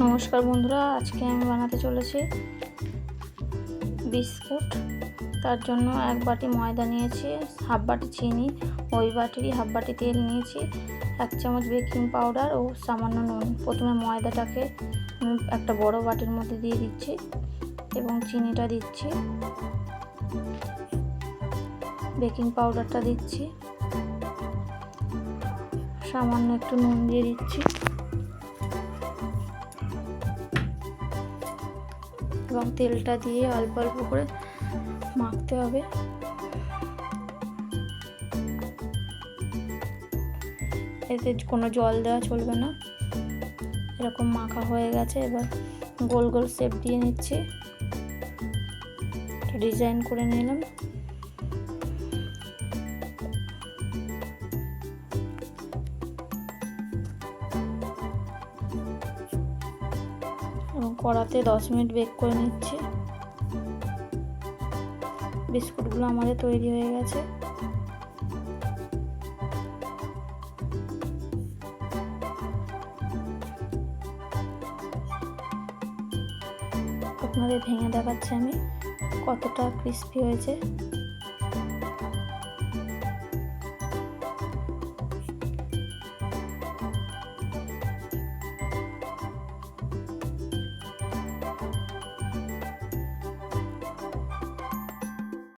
নমস্কার বন্ধুরা, আজকে আমি বানাতে চলেছি বিস্কুট। তার জন্য 1 বাটি ময়দা নিয়েছি, হাফ বাটি চিনি, ওই বাটিরই হাফ বাটি তেল নিয়েছি, 1 চামচ বেকিং পাউডার ও সামান্য নুন। প্রথমে ময়দাটাকে আমি একটা বড় বাটির মধ্যে দিয়ে দিচ্ছি এবং চিনিটা দিচ্ছি, বেকিং পাউডারটা দিচ্ছি, সামান্য একটু নুন দিয়ে দিচ্ছি এবং তেলটা দিয়ে অল্প অল্প করে মাখতে হবে। এতে কোনো জল দেওয়া চলবে না। এরকম মাখা হয়ে গেছে, এবার গোল গোল শেপ দিয়ে নিচ্ছি, ডিজাইন করে নিলাম। এবং কড়াতে 10 মিনিট বেক করে নিচ্ছি। বিস্কুটগুলো আমাদের তৈরি হয়ে গেছে। আপনাদের ভেঙে দেখাচ্ছি আমি কতটা ক্রিস্পি হয়েছে।